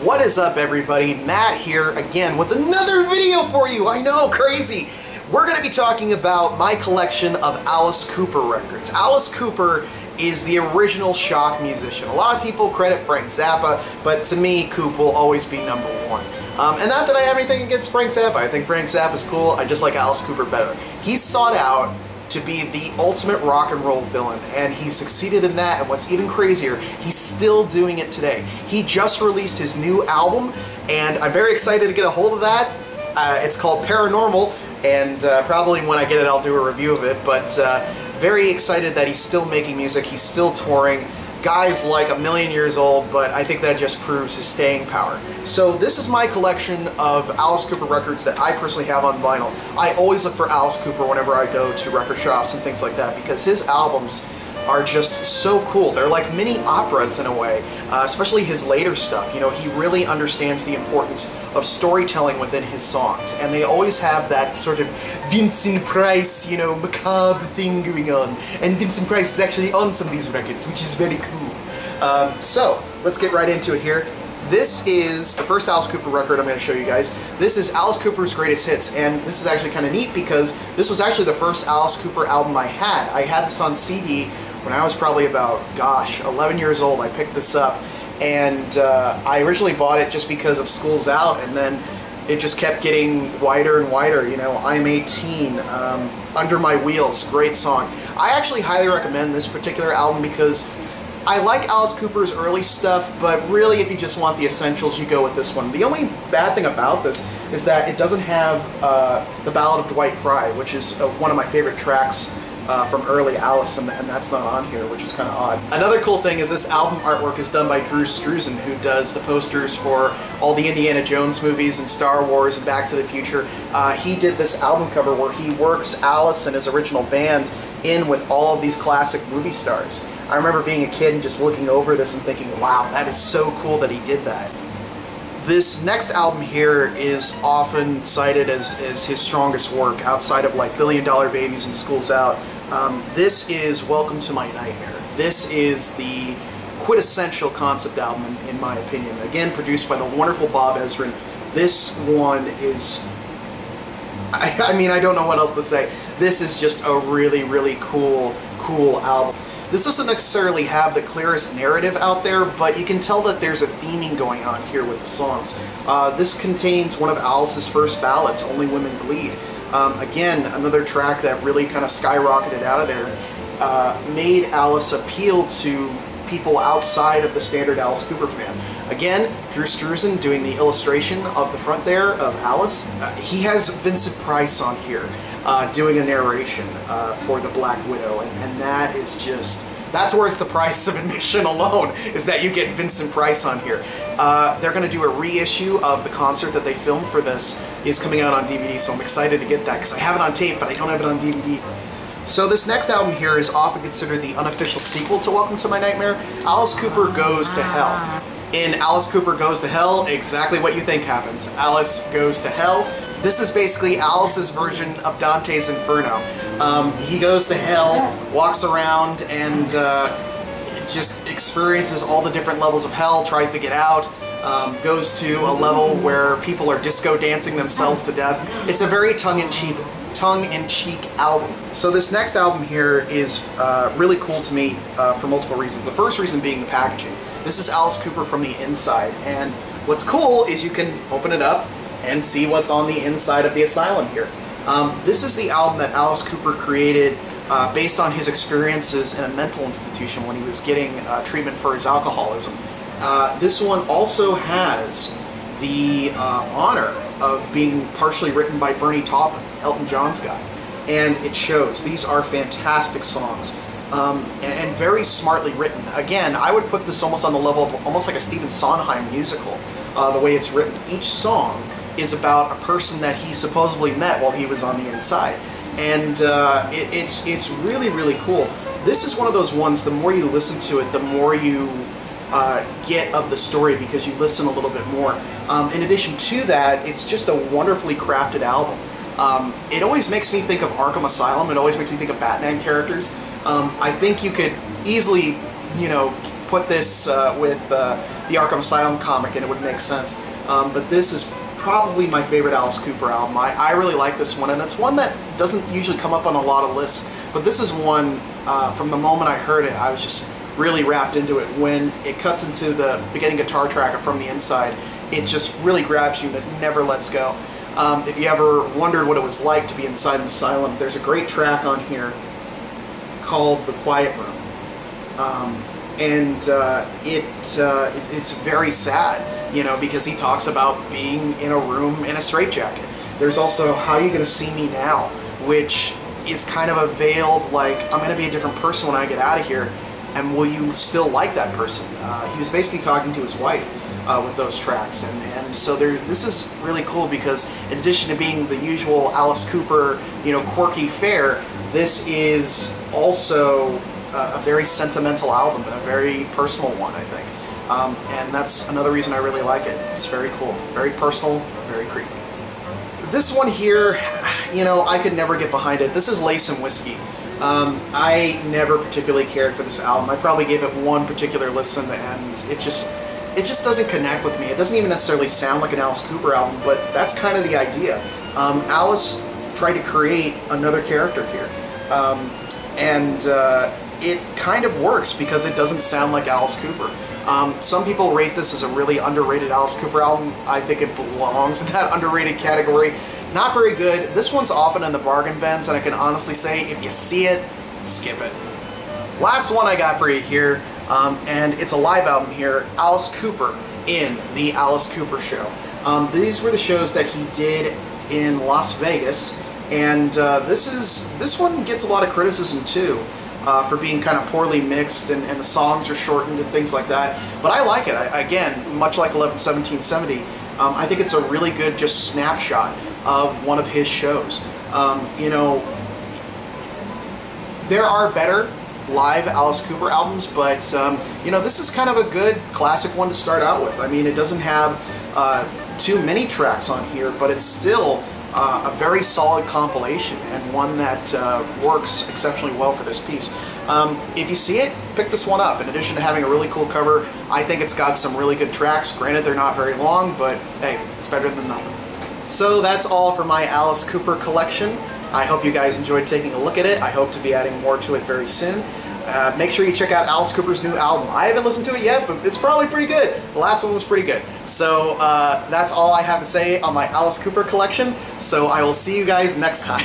What is up, everybody? Matt here again with another video for you. I know, crazy. We're going to be talking about my collection of Alice Cooper records. Alice Cooper is the original shock musician. A lot of people credit Frank Zappa, but to me, Coop will always be number one. And not that I have anything against Frank Zappa. I think Frank Zappa is cool. I just like Alice Cooper better. He sought out to be the ultimate rock and roll villain, and he succeeded in that, and what's even crazier, he's still doing it today. He just released his new album, and I'm very excited to get a hold of that. It's called Paranormal, and probably when I get it I'll do a review of it, but very excited that he's still making music, he's still touring. Guy's like a million years old, but I think that just proves his staying power. So this is my collection of Alice Cooper records that I personally have on vinyl. I always look for Alice Cooper whenever I go to record shops and things like that because his albums are just so cool. They're like mini operas in a way, especially his later stuff. You know, he really understands the importance of storytelling within his songs, and they always have that sort of Vincent Price, you know, macabre thing going on. And Vincent Price is actually on some of these records, which is very cool. So, let's get right into it here. This is the first Alice Cooper record I'm going to show you guys. This is Alice Cooper's Greatest Hits, and this is actually kind of neat because this was actually the first Alice Cooper album I had. I had this on CD when I was probably about, gosh, 11 years old. I picked this up, and I originally bought it just because of School's Out, and then it just kept getting wider and wider. You know, I'm 18, Under My Wheels, great song. I actually highly recommend this particular album because I like Alice Cooper's early stuff, but really if you just want the essentials, you go with this one. The only bad thing about this is that it doesn't have the Ballad of Dwight Fry, which is one of my favorite tracks from early Alice, and that's not on here, which is kind of odd. Another cool thing is this album artwork is done by Drew Struzan, who does the posters for all the Indiana Jones movies and Star Wars and Back to the Future. He did this album cover where he works Alice and his original band in with all of these classic movie stars. I remember being a kid and just looking over this and thinking, wow, that is so cool that he did that. This next album here is often cited as his strongest work outside of like $1 Billion Babies and School's Out. This is Welcome to My Nightmare. This is the quintessential concept album in my opinion. Again, produced by the wonderful Bob Ezrin. This one is, I mean, I don't know what else to say. This is just a really, really cool album. This doesn't necessarily have the clearest narrative out there, but you can tell that there's a theming going on here with the songs. This contains one of Alice's first ballads, Only Women Bleed. Again, another track that really kind of skyrocketed out of there, made Alice appeal to people outside of the standard Alice Cooper fan. Again, Drew Struzan doing the illustration of the front there of Alice. He has Vincent Price on here doing a narration for the Black Widow, and that is just, that's worth the price of admission alone, is that you get Vincent Price on here. They're going to do a reissue of the concert that they filmed for this, is coming out on DVD, so I'm excited to get that because I have it on tape, but I don't have it on DVD. So this next album here is often considered the unofficial sequel to Welcome to My Nightmare, Alice Cooper Goes to Hell. In Alice Cooper Goes to Hell, exactly what you think happens. Alice goes to hell. This is basically Alice's version of Dante's Inferno. He goes to hell, walks around, and just experiences all the different levels of hell, tries to get out, goes to a level where people are disco dancing themselves to death. It's a very tongue-in-cheek album. So this next album here is really cool to me for multiple reasons. The first reason being the packaging. This is Alice Cooper from the inside, and what's cool is you can open it up and see what's on the inside of the asylum here. This is the album that Alice Cooper created based on his experiences in a mental institution when he was getting treatment for his alcoholism. This one also has the honor of being partially written by Bernie Taupin, Elton John's guy, and it shows. These are fantastic songs. And very smartly written. Again, I would put this almost on the level of almost like a Stephen Sondheim musical, the way it's written. Each song is about a person that he supposedly met while he was on the inside. And it's really, really cool. This is one of those ones, the more you listen to it, the more you get of the story because you listen a little bit more. In addition to that, it's just a wonderfully crafted album. It always makes me think of Arkham Asylum. It always makes me think of Batman characters. I think you could easily, you know, put this with the Arkham Asylum comic and it would make sense. But this is probably my favorite Alice Cooper album. I really like this one, and it's one that doesn't usually come up on a lot of lists, but this is one, from the moment I heard it, I was just really wrapped into it. When it cuts into the beginning guitar track From the Inside, it just really grabs you and it never lets go. If you ever wondered what it was like to be inside an asylum, there's a great track on here called The Quiet Room. It's very sad, you know, because he talks about being in a room in a straitjacket. There's also How You Gonna See Me Now, which is kind of a veiled, like, I'm gonna be a different person when I get out of here, and will you still like that person? He was basically talking to his wife with those tracks, and so this is really cool because in addition to being the usual Alice Cooper, you know, quirky fare, this is also a very sentimental album and a very personal one, I think. And that's another reason I really like it. It's very cool, very personal, very creepy. This one here, you know, I could never get behind it. This is Laysan Whiskey. I never particularly cared for this album. I probably gave it one particular listen and it just doesn't connect with me. It doesn't even necessarily sound like an Alice Cooper album, but that's kind of the idea. Alice tried to create another character here. It kind of works because it doesn't sound like Alice Cooper. Some people rate this as a really underrated Alice Cooper album. I think it belongs in that underrated category. Not very good. This one's often in the bargain bins, and I can honestly say, if you see it, skip it. Last one I got for you here, and it's a live album here, Alice Cooper in the Alice Cooper Show. These were the shows that he did in Las Vegas, and this one gets a lot of criticism too. For being kind of poorly mixed, and the songs are shortened and things like that. But I like it. Again, much like 11/17/70, I think it's a really good just snapshot of one of his shows. You know, there are better live Alice Cooper albums, but you know, this is kind of a good classic one to start out with. I mean, it doesn't have too many tracks on here, but it's still a very solid compilation and one that works exceptionally well for this piece. If you see it, pick this one up. In addition to having a really cool cover, I think it's got some really good tracks. Granted, they're not very long, but hey, it's better than nothing. So that's all for my Alice Cooper collection. I hope you guys enjoyed taking a look at it. I hope to be adding more to it very soon. Make sure you check out Alice Cooper's new album. I haven't listened to it yet, but it's probably pretty good. The last one was pretty good. So that's all I have to say on my Alice Cooper collection. So I will see you guys next time.